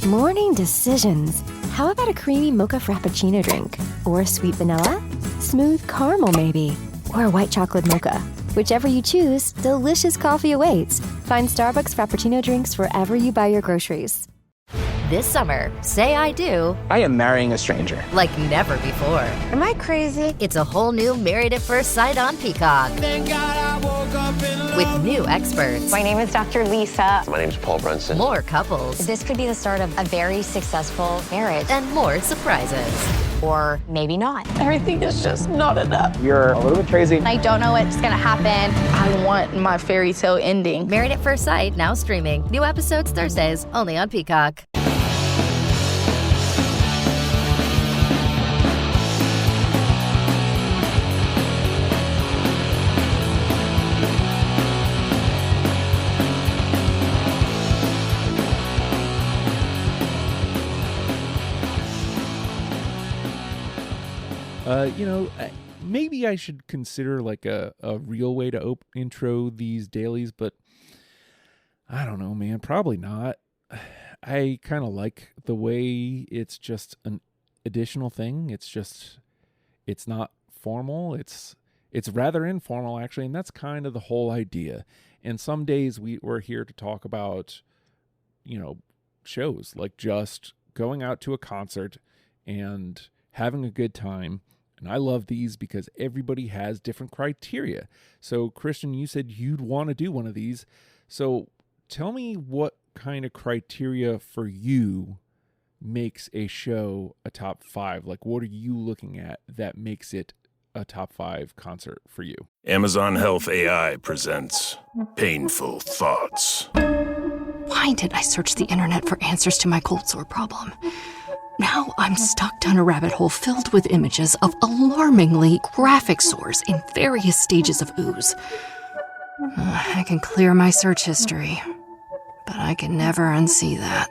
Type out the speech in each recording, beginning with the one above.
Morning decisions. How about a creamy mocha frappuccino drink? Or sweet vanilla? Smooth caramel, maybe? Or a white chocolate mocha? Whichever you choose, delicious coffee awaits. Find Starbucks Frappuccino drinks wherever you buy your groceries. This summer, say I do I am marrying a stranger. like never before. Am I crazy? It's a whole new Married at First Sight on Peacock. Thank God I woke up in love. With new experts, My name is Dr. Lisa. My name's Paul Brunson. more couples, This could be the start of a very successful marriage. and more surprises. Or maybe not. Everything is just not enough. You're a little bit crazy. I don't know what's gonna happen. I want my fairy tale ending. Married at First Sight, now streaming. New episodes Thursdays, only on Peacock. Maybe I should consider like a real way to intro these dailies, but I don't know, man. Probably not. I kind of like the way it's just an additional thing. It's not formal. It's rather informal, actually, and that's kind of the whole idea. And some days we're here to talk about, shows, like just going out to a concert and having a good time. And I love these because everybody has different criteria. So, Christian, you said you'd want to do one of these. So tell me what kind of criteria for you makes a show a top 5. Like, what are you looking at that makes it a top 5 concert for you? Amazon Health AI presents Painful Thoughts. Why did I search the internet for answers to my cold sore problem? Now I'm stuck down a rabbit hole filled with images of alarmingly graphic sores in various stages of ooze. I can clear my search history, but I can never unsee that.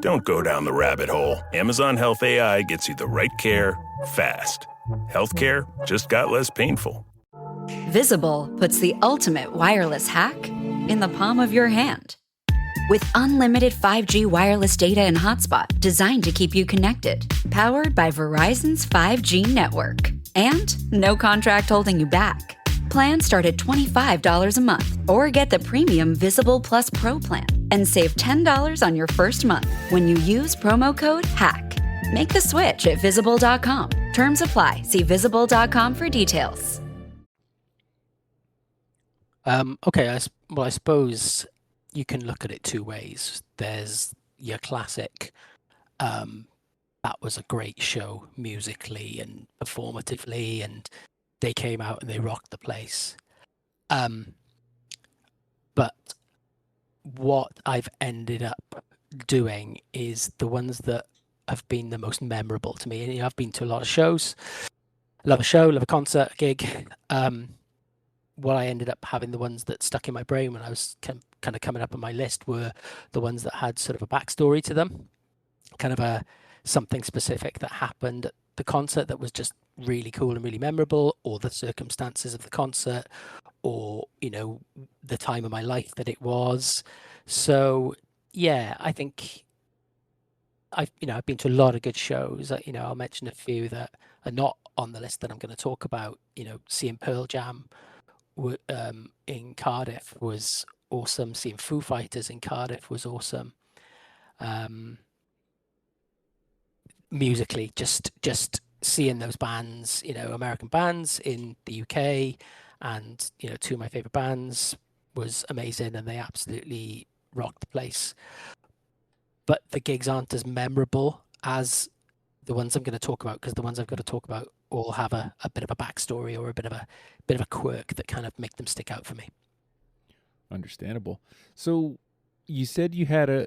Don't go down the rabbit hole. Amazon Health AI gets you the right care fast. Healthcare just got less painful. Visible puts the ultimate wireless hack in the palm of your hand. With unlimited 5G wireless data and hotspot designed to keep you connected, powered by Verizon's 5G network. And no contract holding you back. Plans start at $25 a month, or get the premium Visible Plus Pro plan and save $10 on your first month when you use promo code HACK. Make the switch at Visible.com. Terms apply. See Visible.com for details. Okay, I suppose you can look at it two ways. There's your classic, that was a great show musically and performatively, and they came out and they rocked the place. But what I've ended up doing is the ones that have been the most memorable to me. And I've been to a lot of shows, love a show, love a concert, a gig. What I ended up having, the ones that stuck in my brain when I was kind of coming up on my list, were the ones that had sort of a backstory to them, kind of something specific that happened at the concert that was just really cool and really memorable, or the circumstances of the concert, or the time of my life that it was. So yeah, I think I've been to a lot of good shows. I'll mention a few that are not on the list that I'm going to talk about. Seeing Pearl Jam in Cardiff was awesome. Seeing Foo Fighters in Cardiff was awesome. Musically, just seeing those bands, American bands in the UK, and two of my favorite bands was amazing, and they absolutely rocked the place. But the gigs aren't as memorable as the ones I'm going to talk about, because the ones I've got to talk about all have a bit of a backstory or a bit of a quirk that kind of make them stick out for me. Understandable. So you said you had a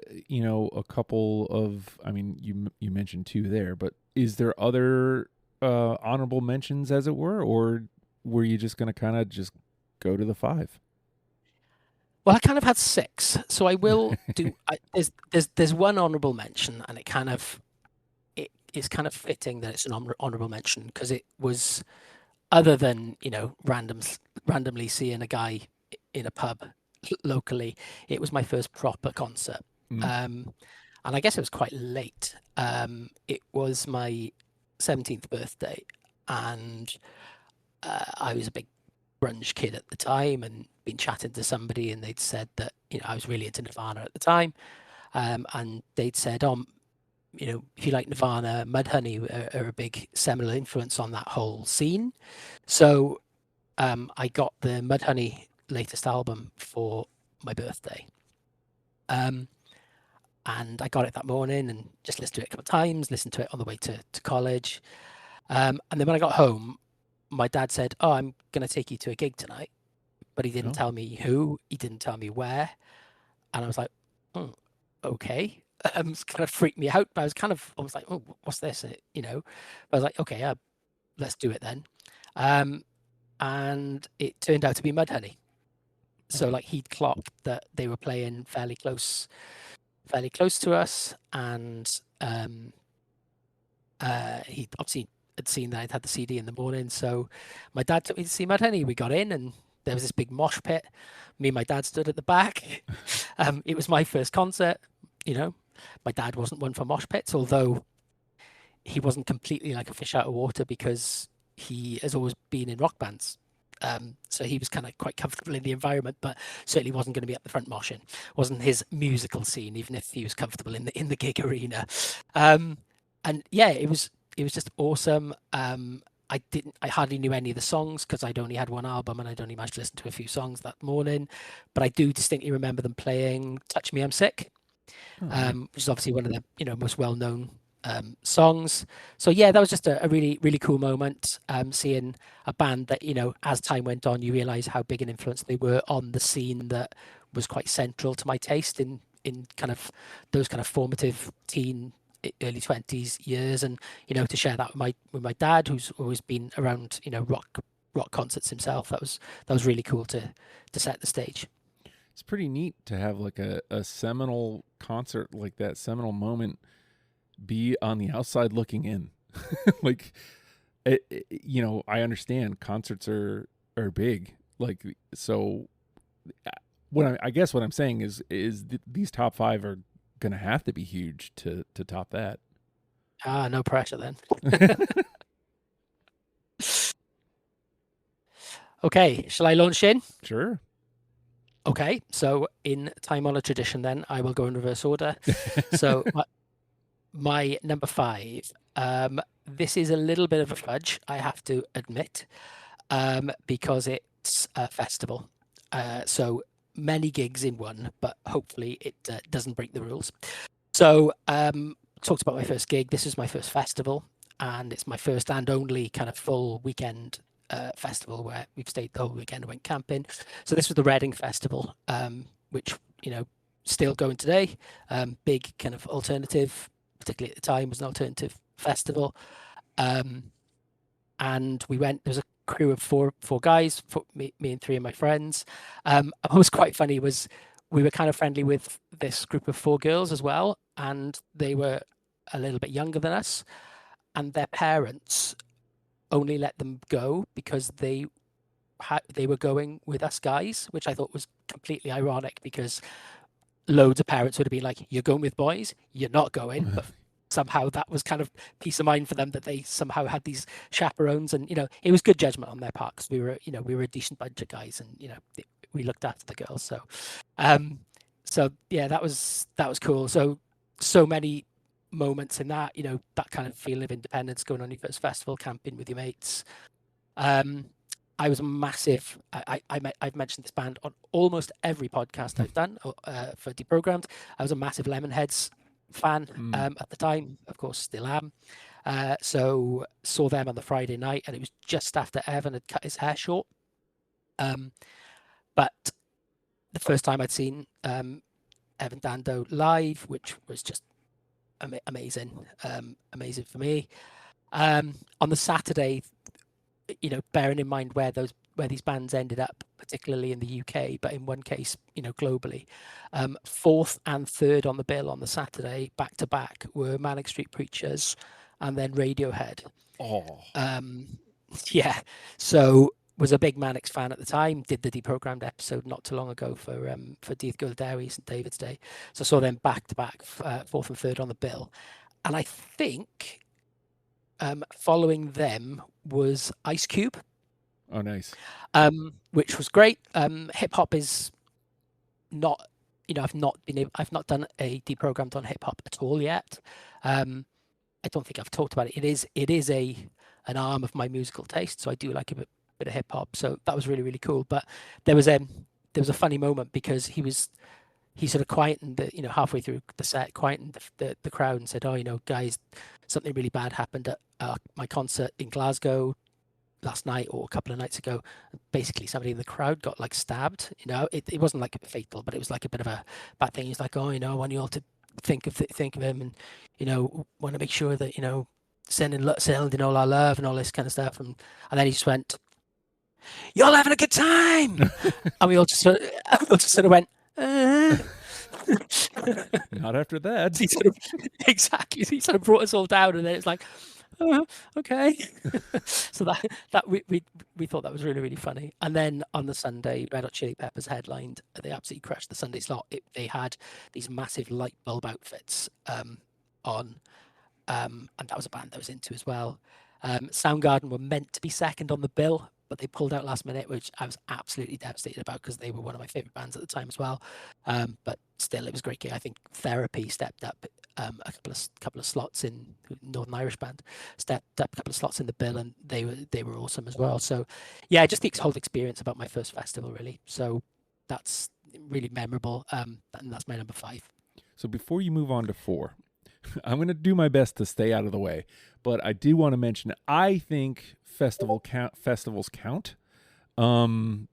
couple of, you mentioned 2 there, but is there other honorable mentions, as it were, or were you just going to kind of just go to the 5? Well, I kind of had 6, so I will do. There's one honorable mention, and it's kind of fitting that it's an honorable mention, because it was, other than randomly seeing a guy in a pub locally, it was my first proper concert. and I guess it was quite late. It was my 17th birthday, and I was a big grunge kid at the time, and been chatting to somebody, and they'd said that I was really into Nirvana at the time, and they'd said, if you like Nirvana, Mudhoney are a big seminal influence on that whole scene. So I got the Mudhoney latest album for my birthday. And I got it that morning and just listened to it a couple of times, listened to it on the way to college. And then when I got home, my dad said, "Oh, I'm going to take you to a gig tonight." But he didn't tell me who, he didn't tell me where. And I was like, okay. It's kind of freaked me out, but I was kind of almost like, oh, what's this? But I was like, okay, let's do it then. And it turned out to be Mudhoney. So like he'd clocked that they were playing fairly close to us, and he obviously had seen that I'd had the CD in the morning. So my dad took me to see Mudhoney. We got in, and there was this big mosh pit. Me and my dad stood at the back. It was my first concert. My dad wasn't one for mosh pits, although he wasn't completely like a fish out of water because he has always been in rock bands. So he was kind of quite comfortable in the environment, but certainly wasn't going to be at the front moshing. Wasn't his musical scene, even if he was comfortable in the gig arena. And yeah, it was just awesome. I hardly knew any of the songs because I'd only had one album and I'd only managed to listen to a few songs that morning, but I do distinctly remember them playing "Touch Me, I'm Sick," which is obviously one of the most well-known songs. So yeah, that was just a really, really cool moment, seeing a band that as time went on, you realize how big an influence they were on the scene that was quite central to my taste in kind of those kind of formative teen, early 20s years. And to share that with my dad, who's always been around rock concerts himself, that was really cool to set the stage. It's pretty neat to have like a seminal concert like that, seminal moment, be on the outside looking in. Like I understand concerts are big, like, so I guess what I'm saying is these top 5 are gonna have to be huge to top that. No pressure then. Okay, shall I launch in? Sure. Okay, so in time-honored tradition then, I will go in reverse order. So my number 5, this is a little bit of a fudge, I have to admit, because it's a festival. So many gigs in one, but hopefully it doesn't break the rules. So talked about my first gig. This is my first festival, and it's my first and only kind of full weekend festival where we've stayed the whole weekend and went camping. So this was the Reading Festival, which still going today. Big kind of alternative, particularly at the time, was an alternative festival. And we went. There was a crew of four guys, me and 3 of my friends. What was quite funny was we were kind of friendly with this group of 4 girls as well, and they were a little bit younger than us, and their parents only let them go because they were going with us guys, which I thought was completely ironic, because loads of parents would have been like, "You're going with boys, you're not going," but somehow that was kind of peace of mind for them that they somehow had these chaperones. And it was good judgment on their part, because we were a decent bunch of guys, and we looked after the girls. So yeah, that was cool. So many moments in that, that kind of feeling of independence, going on your first festival, camping with your mates. I was massive. I've mentioned this band on almost every podcast I've done for Deprogrammed. I was a massive Lemonheads fan at the time, of course, still am. So saw them on the Friday night, and it was just after Evan had cut his hair short. But the first time I'd seen Evan Dando live, which was just amazing for me. On the Saturday, bearing in mind where these bands ended up, particularly in the UK, but in one case, globally, 4th and 3rd on the bill on the Saturday, back to back, were Manic Street Preachers and then Radiohead. Oh, yeah. So was a big Mannix fan at the time. Did the Deprogrammed episode not too long ago for Dydd Gwyl Dewi, St David's Day. So I saw them back to back, fourth and third on the bill. And I think following them was Ice Cube. Oh, nice. Which was great. Hip hop is not, I've not done a Deprogrammed on hip hop at all yet. I don't think I've talked about it. It is an arm of my musical taste, so I do like a bit of hip hop. So that was really, really cool. But there was a funny moment because he sort of quietened halfway through the set, quietened the crowd and said, "Oh, guys, something really bad happened at my concert in Glasgow last night or a couple of nights ago." Basically, somebody in the crowd got like stabbed. It wasn't like fatal, but it was like a bit of a bad thing. He's like, "Oh, I want you all to think of him, and want to make sure that sending all our love and all this kind of stuff." And then he just went, "Y'all having a good time?" And we all just sort of went, Not after that. Exactly. He sort of brought us all down, and then it's like, "Oh, okay." So that we thought that was really, really funny. And then on the Sunday, Red Hot Chili Peppers headlined. They absolutely crushed the Sunday slot. They had these massive light bulb outfits on, and that was a band that was into as well. Soundgarden were meant to be second on the bill, but they pulled out last minute, which I was absolutely devastated about because they were one of my favorite bands at the time as well. But still, it was a great gig. I think Therapy stepped up a couple of slots in Northern Irish band, stepped up a couple of slots in the bill, and they were awesome as well. So yeah, just the whole experience about my first festival really. So that's really memorable, and that's my number 5. So before you move on to 4, I'm going to do my best to stay out of the way, but I do want to mention I think festivals count,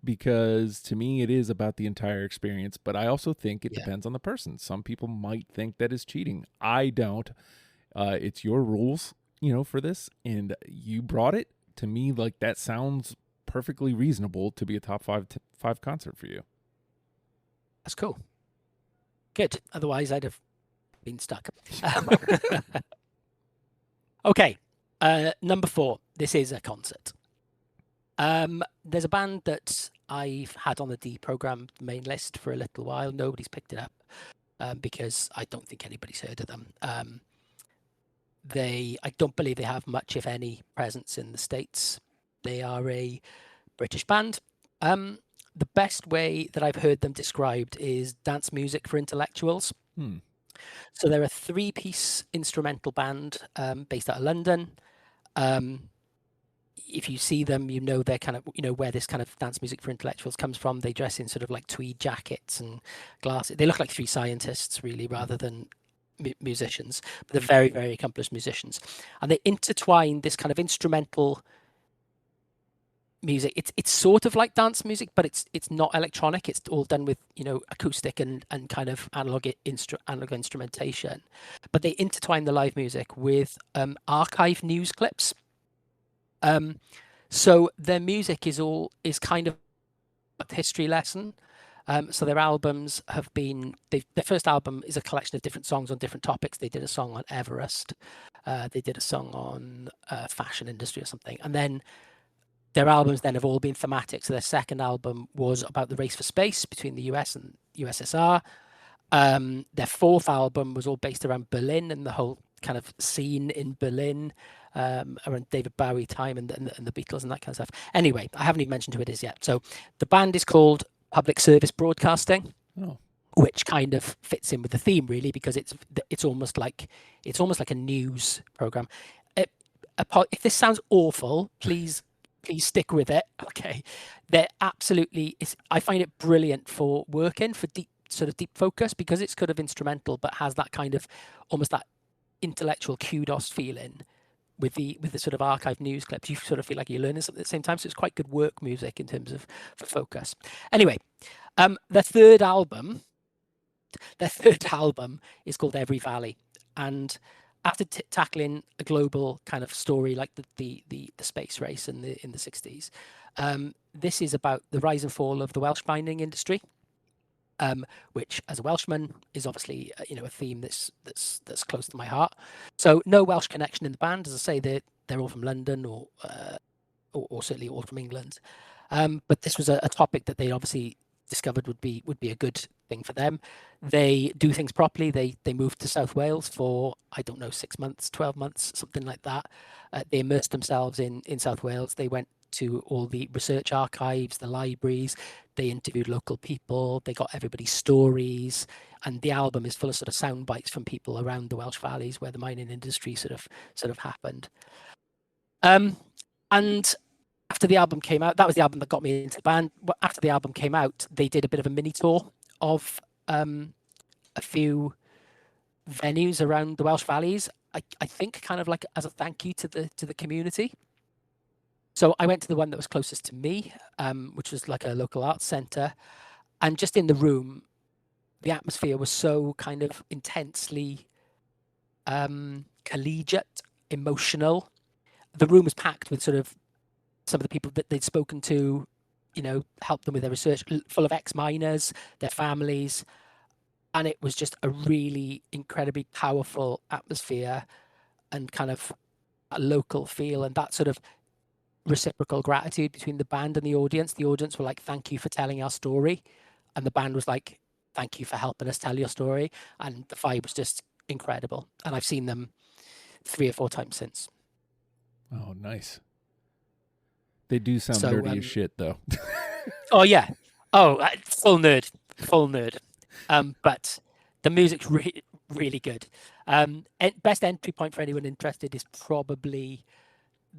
because to me it is about the entire experience, but I also think it depends on the person. Some people might think that is cheating. I don't. It's your rules, for this, and you brought it to me. Like, that sounds perfectly reasonable to be a top 5 concert for you. That's cool. Good. Otherwise, I'd have been stuck. Okay. Number 4. This is a concert. There's a band that I've had on the Deprogrammed main list for a little while. Nobody's picked it up because I don't think anybody's heard of them. I don't believe they have much, if any, presence in the States. They are a British band. The best way that I've heard them described is dance music for intellectuals. So they're a 3-piece instrumental band based out of London. If you see them, they're kind of, where this kind of dance music for intellectuals comes from. They dress in sort of like tweed jackets and glasses. They look like 3 scientists, really, rather than musicians. But they're very, very accomplished musicians. And they intertwine this kind of instrumental music. It's sort of like dance music, but it's not electronic. It's all done with acoustic and kind of analog instrumentation. But they intertwine the live music with archive news clips. So their music is kind of a history lesson. So their albums have been, their first album is a collection of different songs on different topics. They did a song on Everest. They did a song on fashion industry or something. And then their albums then have all been thematic. So their second album was about the race for space between the US and USSR. Their fourth album was all based around Berlin and the whole kind of scene in Berlin, around David Bowie time and the Beatles and that kind of stuff. Anyway, I haven't even mentioned who it is yet. So the band is called Public Service Broadcasting, which kind of fits in with the theme really, because it's almost like a news program. If this sounds awful, please stick with it. Okay, they're absolutely. I find it brilliant for working for deep focus, because it's kind of instrumental, but has that kind of almost that intellectual kudos feeling with the sort of archive news clips. You sort of feel like you're learning something at the same time. So it's quite good work music in terms of for focus. Anyway, their third album is called Every Valley, and after tackling a global kind of story like the space race in the 60s, this is about the rise and fall of the Welsh mining industry, which, as a Welshman, is obviously a theme that's close to my heart. So no Welsh connection in the band, as I say. They're all from London or certainly all from England. But this was a topic that they obviously discovered would be a good thing for them. They do things properly. They moved to South Wales for, I don't know, 6 months, 12 months, something like that. They immersed themselves in South Wales. They went to all the research archives, the libraries. They interviewed local people. They got everybody's stories. And the album is full of sort of sound bites from people around the Welsh valleys where the mining industry sort of happened. And after the album came out, that was the album that got me into the band. After the album came out, they did a bit of a mini tour of a few venues around the Welsh valleys. I think kind of like as a thank you to the community. So I went to the one that was closest to me, which was like a local arts centre, and just in the room, the atmosphere was so kind of intensely collegiate, emotional. The room was packed with sort of some of the people that they'd spoken to, you know, helped them with their research, full of ex-miners, their families. And it was just a really incredibly powerful atmosphere and kind of a local feel, and that sort of reciprocal gratitude between the band and the audience. The audience were like, thank you for telling our story. And the band was like, thank you for helping us tell your story. And the vibe was just incredible. And I've seen them 3 or 4 times since. Oh, nice. They do sound nerdy as shit, though. Oh, yeah. Oh, full nerd. But the music's really good. Best entry point for anyone interested is probably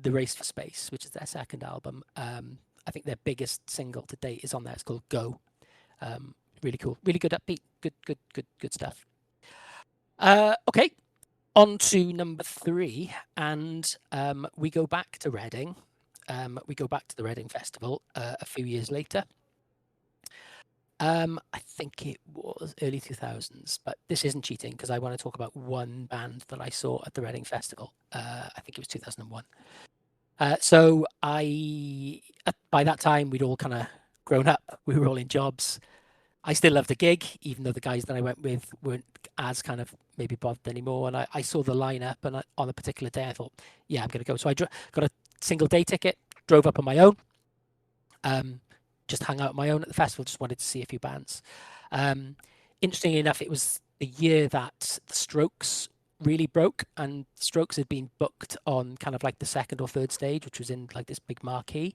The Race for Space, which is their second album. I think their biggest single to date is on there. It's called Go. Really cool. Really good upbeat. Good stuff. Okay. On to number 3. And we go back to Reading. We go back to the Reading Festival a few years later. I think it was early 2000s, but this isn't cheating because I want to talk about one band that I saw at the Reading Festival. I think it was 2001. So by that time, we'd all kind of grown up. We were all in jobs. I still loved the gig, even though the guys that I went with weren't as kind of maybe bothered anymore. And I saw the lineup, and on a particular day, I thought, yeah, I'm going to go. So I got a single day ticket, drove up on my own, just hung out on my own at the festival, just wanted to see a few bands. Interestingly enough, it was the year that the Strokes really broke, and Strokes had been booked on kind of like the second or third stage, which was in like this big marquee.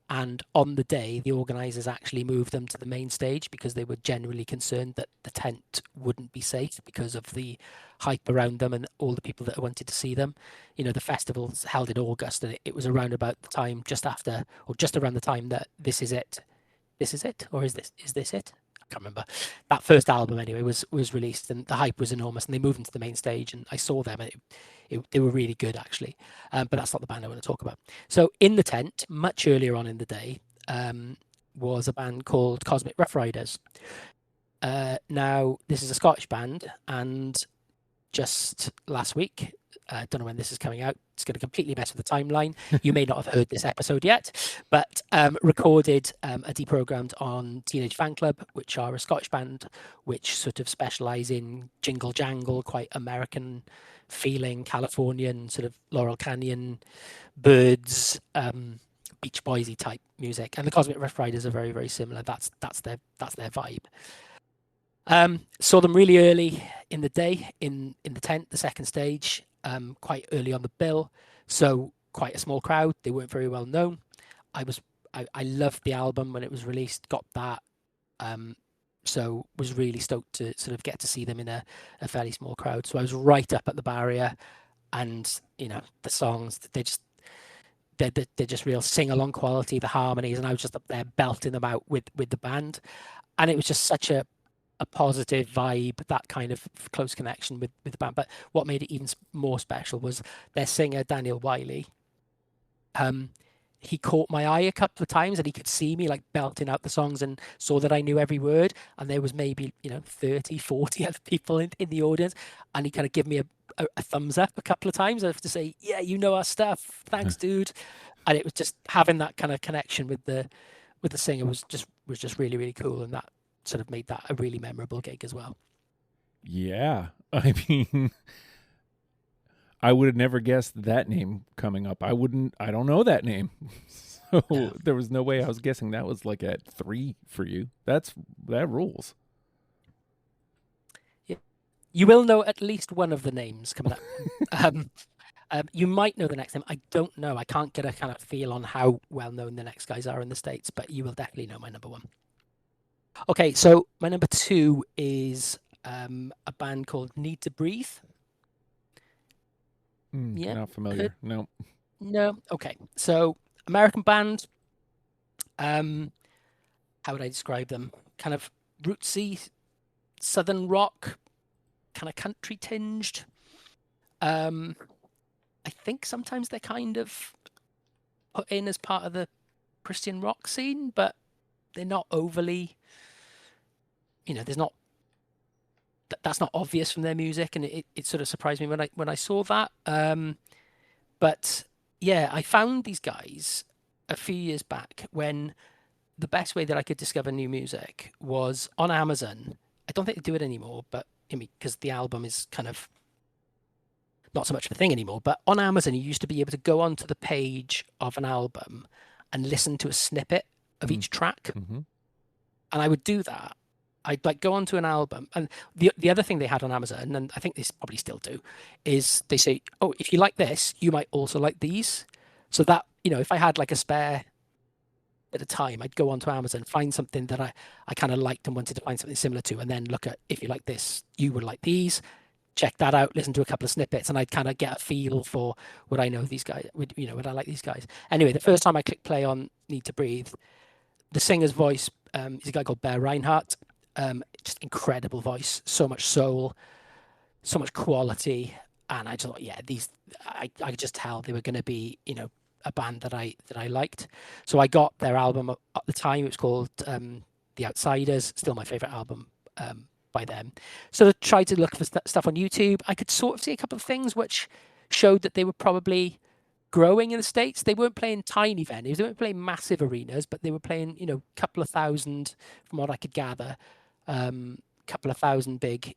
And on the day, the organisers actually moved them to the main stage because they were generally concerned that the tent wouldn't be safe because of the hype around them and all the people that wanted to see them. You know, the festival's held in August, and it was around about the time just after, or just around the time that This Is It, or is this it? I can't remember. That first album anyway was released, and the hype was enormous, and they moved into the main stage, and I saw them, and they were really good actually. But that's not the band I want to talk about. So in the tent, much earlier on in the day, was a band called Cosmic Rough Riders. Now this is a Scottish band, and just last week, I don't know when this is coming out, it's going to completely mess with the timeline. You may not have heard this episode yet, but recorded a Deprogrammed on Teenage Fan Club, which are a Scottish band which sort of specialise in jingle jangle, quite American feeling, Californian sort of Laurel Canyon, Birds, Beach Boysy type music. And the Cosmic Rough Riders are very, very similar. That's their vibe. Saw them really early in the day in the tent, the second stage, quite early on the bill, so quite a small crowd. They weren't very well known. I loved the album when it was released, got that, so was really stoked to sort of get to see them in a fairly small crowd. So I was right up at the barrier, and you know, the songs, they're just real sing-along quality, the harmonies, and I was just up there belting them out with the band, and it was just such a positive vibe, that kind of close connection with the band. But what made it even more special was their singer, Daniel Wiley. He caught my eye a couple of times, and he could see me like belting out the songs and saw that I knew every word. And there was maybe, 30, 40 other people in the audience. And he kind of gave me a thumbs up a couple of times. I have to say, yeah, you know our stuff. Thanks, dude. And it was just having that kind of connection with the singer was just really, really cool. And that sort of made that a really memorable gig as well. Yeah. I mean, I would have never guessed that name coming up. I don't know that name. So there was no way I was guessing that was like at 3 for you. That rules. Yeah. You will know at least one of the names coming up. You might know the next name. I don't know. I can't get a kind of feel on how well known the next guys are in the States, but you will definitely know my number 1. Okay, so my number 2 is a band called Need to Breathe. Not familiar. No. No. Okay. So American band. How would I describe them? Kind of rootsy, southern rock, kind of country tinged. I think sometimes they're kind of put in as part of the Christian rock scene, but they're not overly. There's not. That's not obvious from their music, and it sort of surprised me when I saw that. But yeah, I found these guys a few years back when the best way that I could discover new music was on Amazon. I don't think they do it anymore, but because the album is kind of not so much of a thing anymore. But on Amazon, you used to be able to go onto the page of an album and listen to a snippet of each track. Mm-hmm. And I would do that. I'd like go onto an album, and the other thing they had on Amazon, and I think they probably still do, is they say, oh, if you like this, you might also like these. So that, if I had like a spare bit of time, I'd go onto Amazon, find something that I kind of liked and wanted to find something similar to, and then look at, if you like this, you would like these. Check that out, listen to a couple of snippets, and I'd kind of get a feel for would I know these guys, would I like these guys. Anyway, the first time I clicked play on Need to Breathe, the singer's voice is a guy called Bear Reinhardt. Just incredible voice, so much soul, so much quality, and I just thought, yeah, these I could just tell they were going to be, a band that I liked. So I got their album at the time. It was called The Outsiders, still my favorite album by them. So I tried to look for stuff on YouTube. I could sort of see a couple of things which showed that they were probably growing in the States. They weren't playing tiny venues, they weren't playing massive arenas, but they were playing, a couple of thousand, from what I could gather. Couple of thousand big,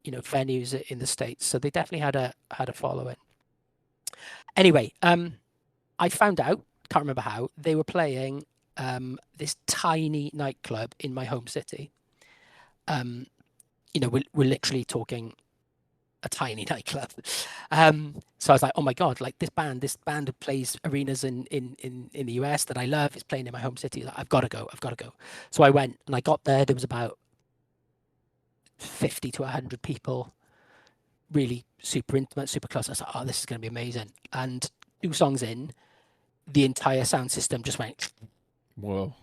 venues in the States. So they definitely had a following. Anyway, I found out, can't remember how, they were playing this tiny nightclub in my home city. We're literally talking a tiny nightclub. So I was like, oh my God, like this band that plays arenas in the US that I love is playing in my home city. Like, I've got to go. So I went and I got there. There was about 50 to 100 people, really super intimate, super close. I was like, oh, this is going to be amazing. And 2 songs in, the entire sound system just went. Whoa.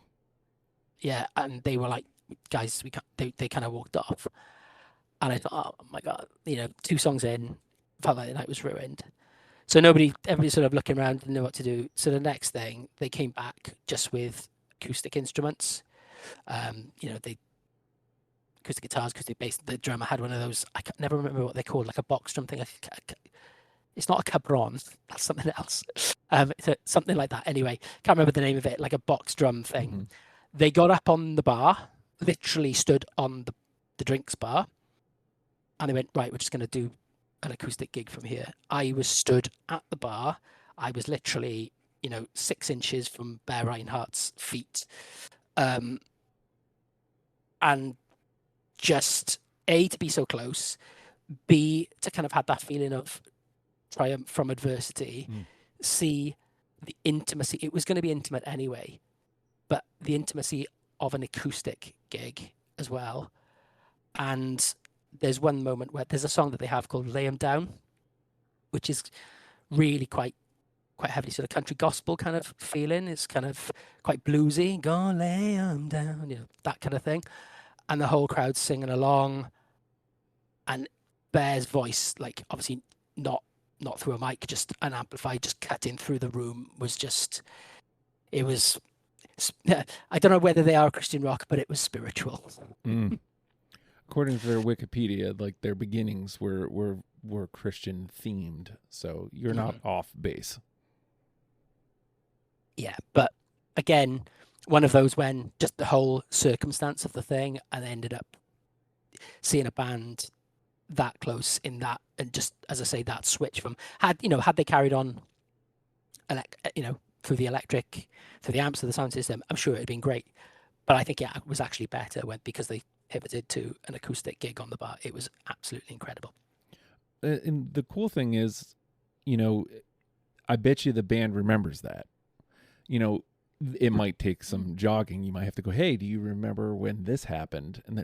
Yeah. And they were like, guys, we can't, they kind of walked off. And I thought, oh my God, 2 songs in, felt like the night was ruined. So everybody sort of looking around, didn't know what to do. So the next thing, they came back just with acoustic instruments. They acoustic guitars, acoustic bass. The drummer had one of those, I never remember what they're called, like a box drum thing. It's not a cabron, that's something else. It's something like that. Anyway, can't remember the name of it, like a box drum thing. Mm-hmm. They got up on the bar, literally stood on the drinks bar, and they went, right, we're just going to do an acoustic gig from here. I was stood at the bar. I was literally, 6 inches from Bear Reinhardt's feet. And just, A, to be so close, B, to kind of have that feeling of triumph from adversity, C, the intimacy. It was going to be intimate anyway, but the intimacy of an acoustic gig as well. And there's one moment where there's a song that they have called Lay 'Em Down, which is really quite heavily sort of country gospel kind of feeling. It's kind of quite bluesy. Go lay 'em down, that kind of thing. And the whole crowd's singing along. And Bear's voice, like obviously not through a mic, just an amplified, just cutting through the room, was just, it was, I don't know whether they are Christian rock, but it was spiritual. According to their Wikipedia, like their beginnings were Christian themed, so you're not off base. Yeah, but again, one of those when just the whole circumstance of the thing, and I ended up seeing a band that close in that, and just as I say, that switch from had they carried on, through the electric, through the amps of the sound system, I'm sure it'd been great. But I think it was actually better because they pivoted to an acoustic gig on the bar. It was absolutely incredible. And the cool thing is, I bet you the band remembers that. It might take some jogging. You might have to go, hey, do you remember when this happened? And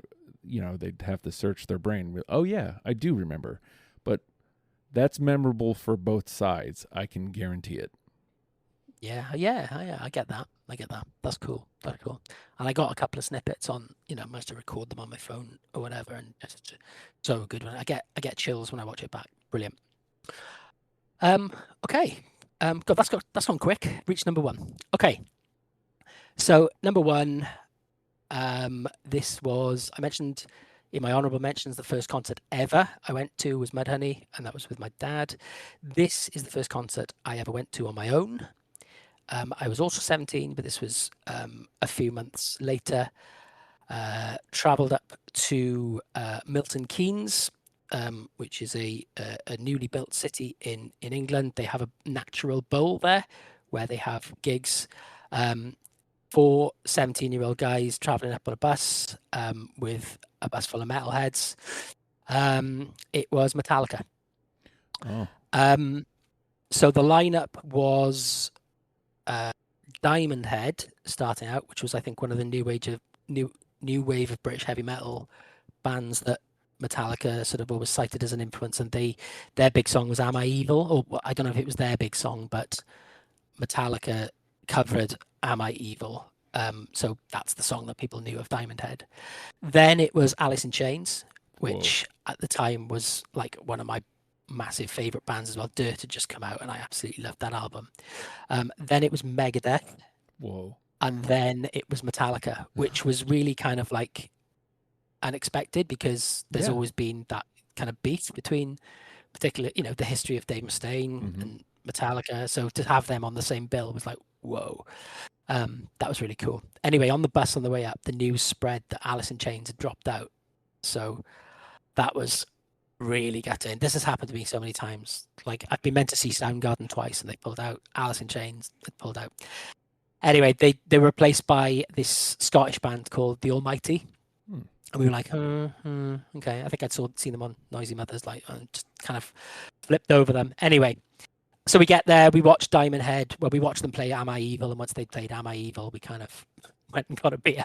they'd have to search their brain. Oh yeah, I do remember. But that's memorable for both sides. I can guarantee it. Yeah, I get that. That's cool. And I got a couple of snippets on, managed to record them on my phone or whatever, and it's so good. When I get chills when I watch it back. Brilliant. Okay. God, that's gone quick. Reached number 1. Okay. So number 1, this was, I mentioned in my honorable mentions, the first concert ever I went to was Mudhoney, and that was with my dad. This is the first concert I ever went to on my own. I was also 17, but this was a few months later. Travelled up to Milton Keynes, which is a newly built city in England. They have a natural bowl there where they have gigs. 4 17-year-old guys travelling up on a bus with a bus full of metalheads. It was Metallica. Oh. So the lineup was Diamond Head starting out, which was, I think, one of the new wave of British heavy metal bands that Metallica sort of always cited as an influence, and their big song was "Am I Evil?" Or I don't know if it was their big song, but Metallica covered "Am I Evil?" So that's the song that people knew of Diamond Head. Then it was Alice in Chains, which at the time was like one of my massive favorite bands as well. Dirt had just come out, and I absolutely loved that album. Then it was Megadeth. Whoa. And then it was Metallica, which was really kind of like unexpected because there's always been that kind of beef between, particularly, the history of Dave Mustaine and Metallica. So to have them on the same bill was like, whoa. That was really cool. Anyway, on the bus on the way up, the news spread that Alice in Chains had dropped out. So that was really gutting. This has happened to me so many times. Like, I've been meant to see Soundgarden twice and they pulled out. Alice in Chains had pulled out. Anyway, they were replaced by this Scottish band called The Almighty. And we were like, okay. I think I'd seen them on Noisy Mothers, just kind of flipped over them. Anyway, so we get there, we watch Diamond Head. Well, we watched them play Am I Evil? And once they played Am I Evil, we kind of went and got a beer.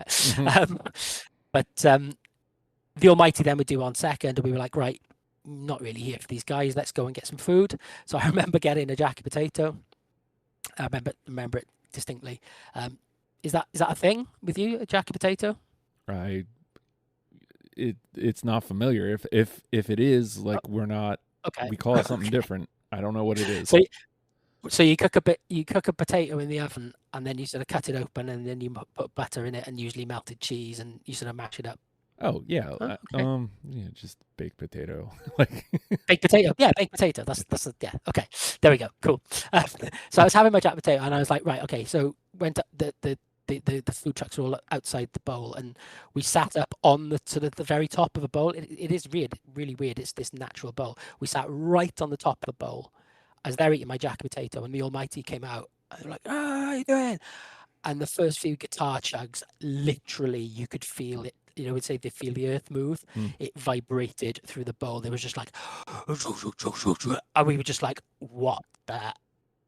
But The Almighty then would do on second, and we were like, right, not really here for these guys. Let's go and get some food. So I remember getting a jacket potato. I remember it distinctly. Is that a thing with you, a jacket potato? It's not familiar. If it is, like, we're not. Okay. We call it something different. I don't know what it is. So you cook a potato in the oven, and then you sort of cut it open, and then you put butter in it, and usually melted cheese, and you sort of mash it up. Oh yeah, okay. Just baked potato. Baked potato, yeah, baked potato. That's yeah. Okay, there we go. Cool. So I was having my jacket potato, and I was like, right, okay. So went up the food trucks were all outside the bowl, and we sat up on the sort of the very top of a bowl. It is weird, really weird. It's this natural bowl. We sat right on the top of the bowl. I was there eating my jacket potato, and the Almighty came out. And they were like, "Oh, how you doing?" And the first few guitar chugs, literally, you could feel it. We'd say they feel the earth move. It vibrated through the bowl. They was just like, and we were just like, what the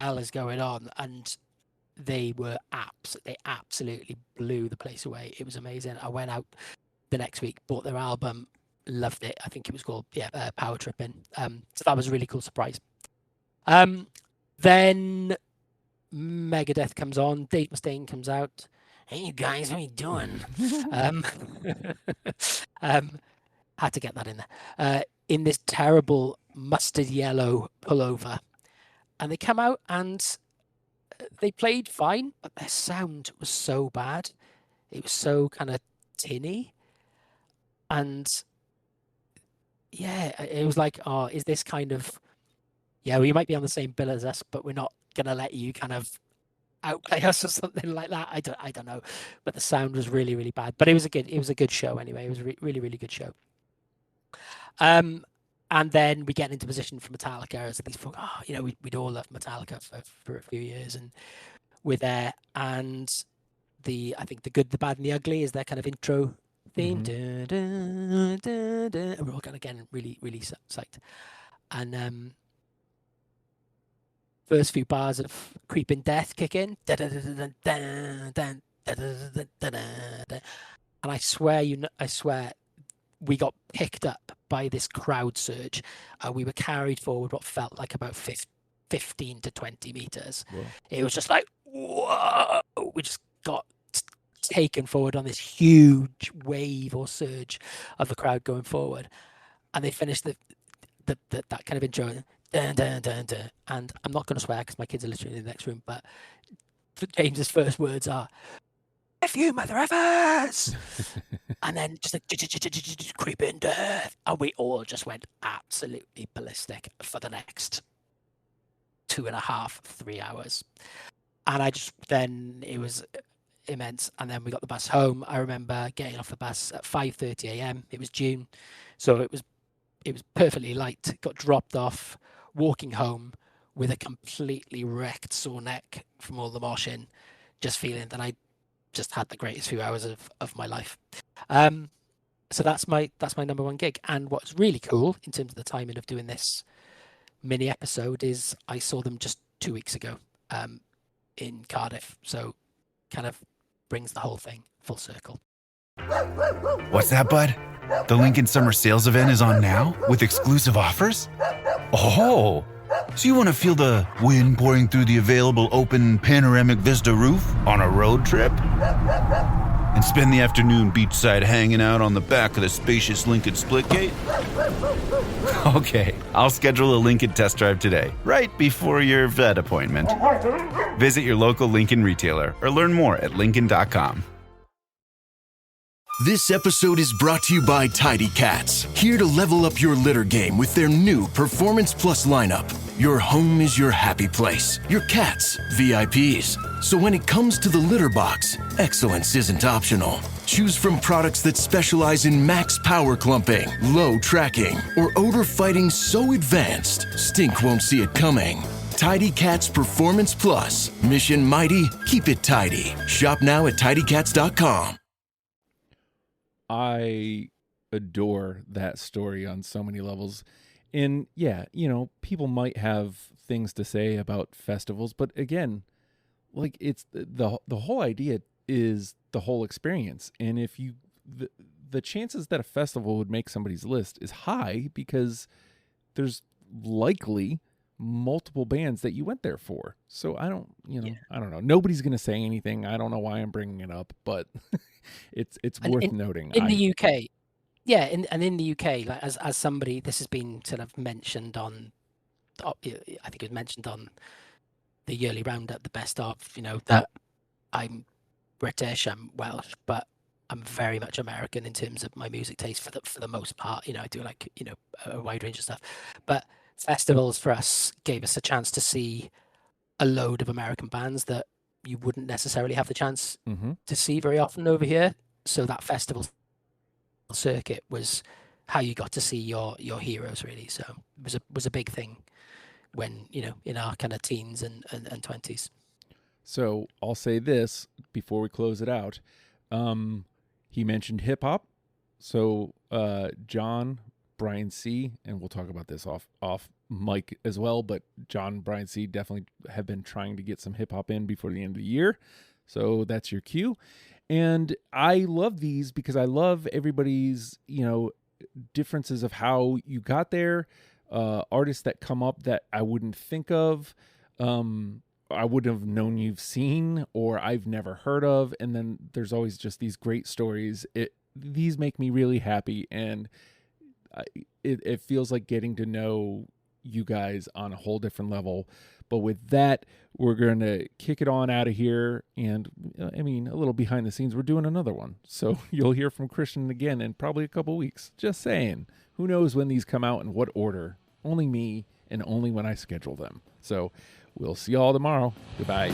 hell is going on? And they absolutely blew the place away. It was amazing. I went out the next week, bought their album, loved it. I think it was called Power Tripping. So that was a really cool surprise. Then Megadeth comes on. Dave Mustaine comes out. Hey, you guys, what are you doing? Had to get that in there. In this terrible mustard yellow pullover. And they come out and they played fine, but their sound was so bad. It was so kind of tinny. And yeah, it was like, oh, is this kind of, well, you might be on the same bill as us, but we're not going to let you kind of outplay us or something like that. I don't know, but the sound was really, really bad. But it was a good show anyway. It was a really, really good show. And then we get into position for Metallica as these folk. We'd all loved Metallica for a few years, and We're there, and I think the good, the bad, and the ugly is their kind of intro theme. Mhm. Dun, dun, dun, dun, and we're all kind of getting really, really psyched. And first few bars of Creeping Death kick in. Dun, dun, dun, dun, dun, dun, dun, dun, dun, dun, dun. And I swear, we got picked up by this crowd surge. We were carried forward what felt like about 15 to 20 meters. Whoa. It was just like, whoa! We just got taken forward on this huge wave or surge of the crowd going forward. And they finished that kind of intro. Dun, dun, dun, dun. And I'm not going to swear because my kids are literally in the next room, but James's first words are, "F you, mother effers!" And then just like Creeping Death. And we all just went absolutely ballistic for the next 2.5, 3 hours. And it was immense. And then we got the bus home. I remember getting off the bus at 5:30 a.m. It was June. So it was perfectly light. Got dropped off, walking home with a completely wrecked sore neck from all the moshing, just feeling that I just had the greatest few hours of my life. So that's my number one gig. And what's really cool in terms of the timing of doing this mini episode is I saw them just 2 weeks ago in Cardiff. So kind of brings the whole thing full circle. What's that, bud? The Lincoln Summer Sales event is on now with exclusive offers? Oh, so you want to feel the wind pouring through the available open panoramic vista roof on a road trip? And spend the afternoon beachside hanging out on the back of the spacious Lincoln Splitgate? Okay, I'll schedule a Lincoln test drive today, right before your vet appointment. Visit your local Lincoln retailer or learn more at Lincoln.com. This episode is brought to you by Tidy Cats, here to level up your litter game with their new Performance Plus lineup. Your home is your happy place, your cats, VIPs. So when it comes to the litter box, excellence isn't optional. Choose from products that specialize in max power clumping, low tracking, or odor fighting so advanced, stink won't see it coming. Tidy Cats Performance Plus. Mission mighty, keep it tidy. Shop now at tidycats.com. I adore that story on so many levels. And yeah, people might have things to say about festivals, but again, like it's the whole idea is the whole experience. And if the chances that a festival would make somebody's list is high because there's likely multiple bands that you went there for. So I don't know. Nobody's going to say anything. I don't know why I'm bringing it up, but it's worth noting. In the UK, yeah, in the UK, like as somebody, this has been sort of mentioned on, I think it was mentioned on the yearly roundup, the best of, that I'm British, I'm Welsh, but I'm very much American in terms of my music taste for the most part. I do like, a wide range of stuff, but festivals for us gave us a chance to see a load of American bands that you wouldn't necessarily have the chance to see very often over here. So that festival circuit was how you got to see your heroes, really. So it was a big thing when, in our kind of teens and 20s. So I'll say this before we close it out. He mentioned hip hop. So John, Brian C., and we'll talk about this off mic as well, but John, Brian C. definitely have been trying to get some hip hop in before the end of the year. So that's your cue. And I love these because I love everybody's, differences of how you got there, artists that come up that I wouldn't think of, I wouldn't have known you've seen or I've never heard of. And then there's always just these great stories. These make me really happy, and it feels like getting to know you guys on a whole different level. But with that, we're going to kick it on out of here. And a little behind the scenes, we're doing another one. So you'll hear from Christian again in probably a couple weeks. Just saying. Who knows when these come out and what order? Only me, and only when I schedule them. So we'll see y'all tomorrow. Goodbye.